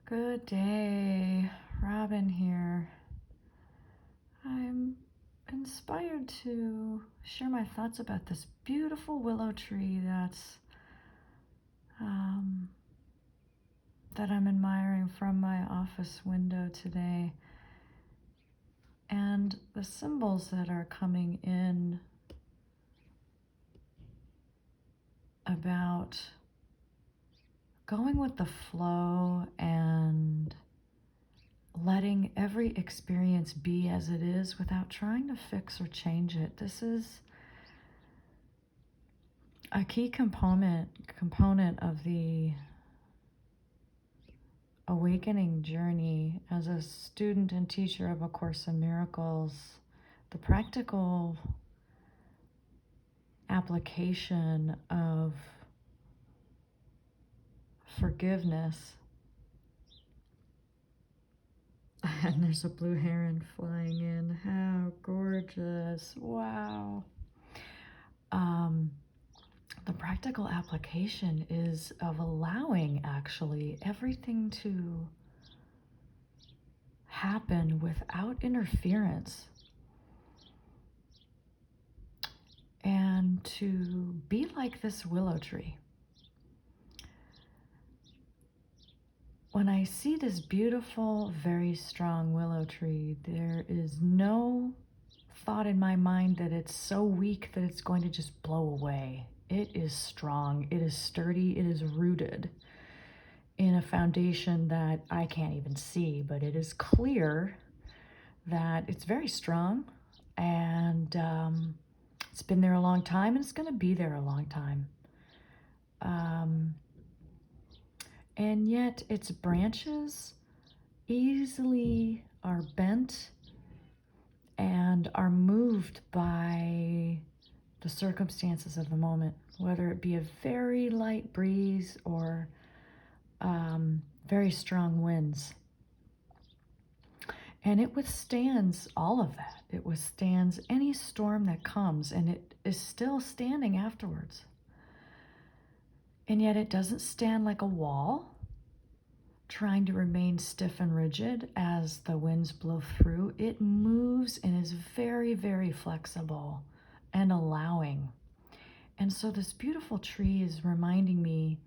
Good day, Robin here. I'm inspired to share my thoughts about this beautiful willow tree that I'm admiring from my office window today, and the symbols that are coming in about going with the flow and letting every experience be as it is without trying to fix or change it. This is a key component of the awakening journey as a student and teacher of A Course in Miracles. The practical application of forgiveness. And there's a blue heron flying in. How gorgeous. Wow. The practical application is of allowing actually everything to happen without interference, and to be like this willow tree. When I see this beautiful, very strong willow tree, there is no thought in my mind that it's so weak that it's going to just blow away. It is strong, it is sturdy, it is rooted in a foundation that I can't even see, but it is clear that it's very strong, and it's been there a long time, and it's going to be there a long time. And yet its branches easily are bent and are moved by the circumstances of the moment, whether it be a very light breeze or very strong winds. And it withstands all of that. It withstands any storm that comes, and it is still standing afterwards. And yet it doesn't stand like a wall, trying to remain stiff and rigid as the winds blow through. It moves and is very, very flexible and allowing. And so this beautiful tree is reminding me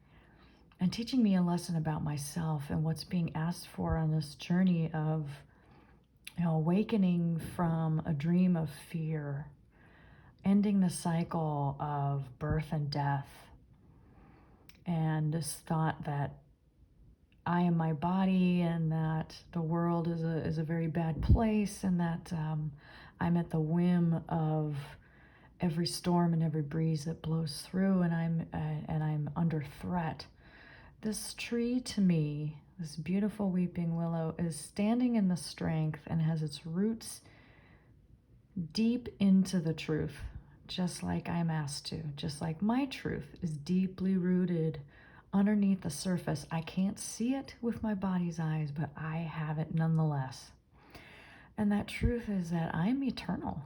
and teaching me a lesson about myself and what's being asked for on this journey of, awakening from a dream of fear, ending the cycle of birth and death, and this thought that I am my body, and that the world is a very bad place, and that I'm at the whim of every storm and every breeze that blows through, and I'm under threat. This tree, to me, this beautiful weeping willow, is standing in the strength and has its roots deep into the truth, just like I'm asked to, just like my truth is deeply rooted underneath the surface. I can't see it with my body's eyes, but I have it nonetheless. And that truth is that I'm eternal.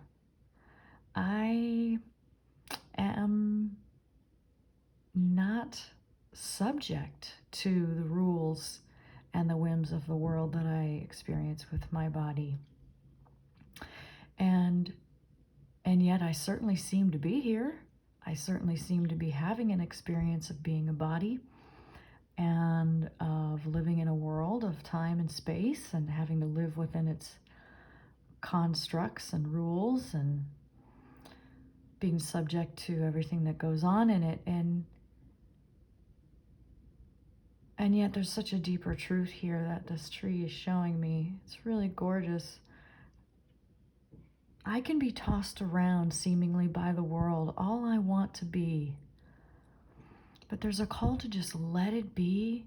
I am not subject to the rules and the whims of the world that I experience with my body. And yet I certainly seem to be here. I certainly seem to be having an experience of being a body and of living in a world of time and space and having to live within its constructs and rules and being subject to everything that goes on in it. And yet there's such a deeper truth here that this tree is showing me. It's really gorgeous. I can be tossed around seemingly by the world, all I want to be. But there's a call to just let it be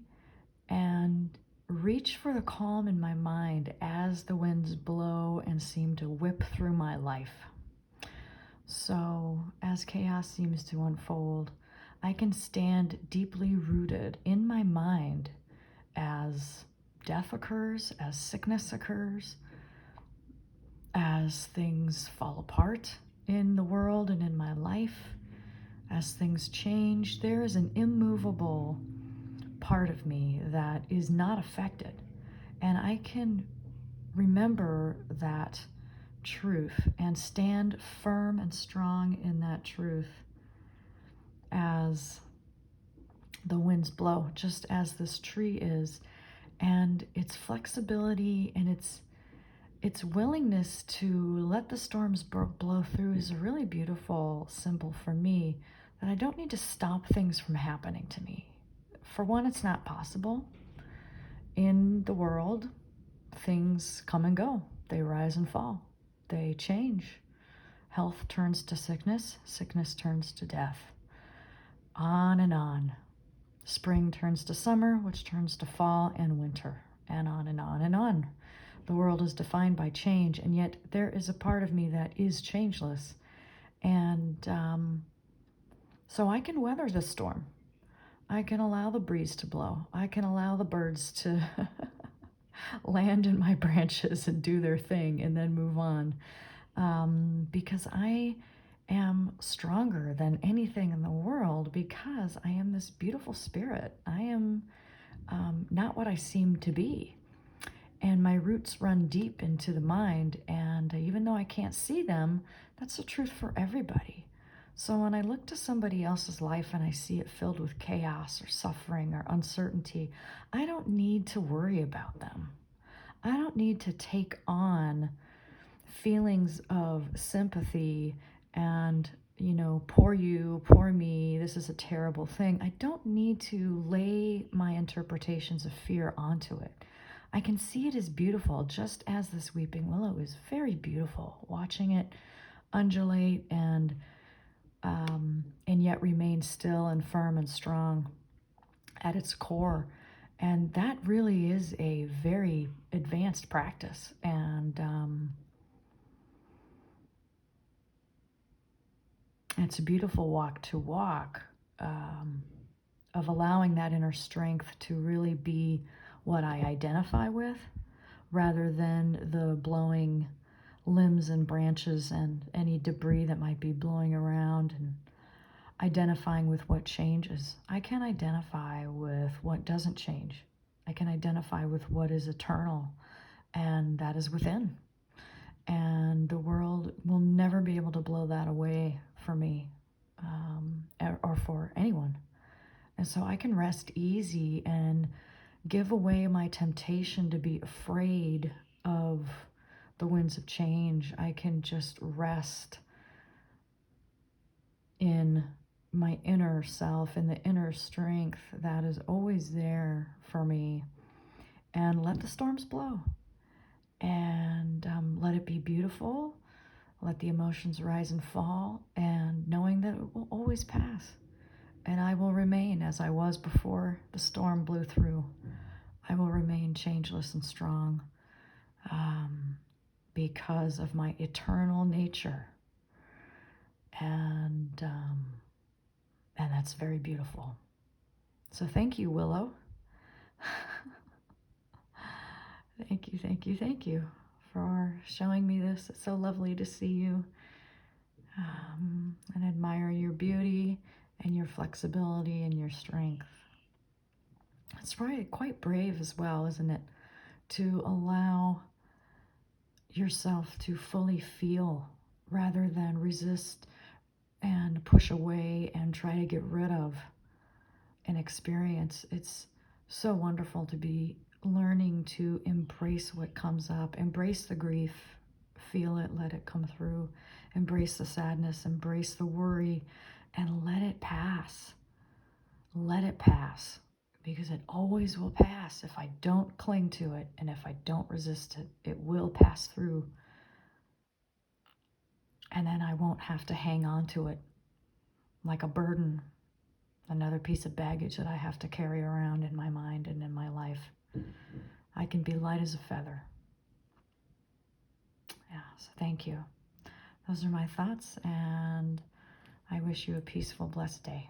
and reach for the calm in my mind as the winds blow and seem to whip through my life. So as chaos seems to unfold, I can stand deeply rooted in my mind as death occurs, as sickness occurs, as things fall apart in the world and in my life, as things change. There is an immovable part of me that is not affected. And I can remember that truth and stand firm and strong in that truth as the winds blow, just as this tree is. And its flexibility and its willingness to let the storms blow through is a really beautiful symbol for me, that I don't need to stop things from happening to me. For one, it's not possible. In the world, things come and go. They rise and fall. They change. Health turns to sickness. Sickness turns to death. On and on. Spring turns to summer, which turns to fall and winter, and on and on and on. The world is defined by change, and yet there is a part of me that is changeless. And so I can weather the storm. I can allow the breeze to blow. I can allow the birds to land in my branches and do their thing and then move on. Because I am stronger than anything in the world, because I am this beautiful spirit. I am not what I seem to be. And my roots run deep into the mind, and even though I can't see them, that's the truth for everybody. So when I look to somebody else's life and I see it filled with chaos or suffering or uncertainty, I don't need to worry about them. I don't need to take on feelings of sympathy and, poor you, poor me, this is a terrible thing. I don't need to lay my interpretations of fear onto it. I can see it as beautiful, just as this weeping willow is very beautiful. Watching it undulate and yet remain still and firm and strong at its core. And that really is a very advanced practice. And it's a beautiful walk to walk, of allowing that inner strength to really be what I identify with, rather than the blowing limbs and branches and any debris that might be blowing around, and identifying with what changes. I can identify with what doesn't change. I can identify with what is eternal, and that is within. And the world will never be able to blow that away for me, or for anyone. And so I can rest easy and give away my temptation to be afraid of the winds of change. I can just rest in my inner self, in the inner strength that is always there for me, and let the storms blow, and let it be beautiful. Let the emotions rise and fall, and knowing that it will always pass. And I will remain as I was before the storm blew through. I will remain changeless and strong, because of my eternal nature. And that's very beautiful. So thank you, Willow. Thank you for showing me this. It's so lovely to see you, and admire your beauty and your flexibility and your strength. It's probably quite brave as well, isn't it, to allow yourself to fully feel rather than resist and push away and try to get rid of an experience. It's so wonderful to be learning to embrace what comes up, embrace the grief, feel it, let it come through, embrace the sadness, embrace the worry, and let it pass. Let it pass, because it always will pass. If I don't cling to it and if I don't resist it, it will pass through. And then I won't have to hang on to it like a burden, another piece of baggage that I have to carry around in my mind and in my life. I can be light as a feather. Yeah, so thank you. Those are my thoughts, and I wish you a peaceful, blessed day.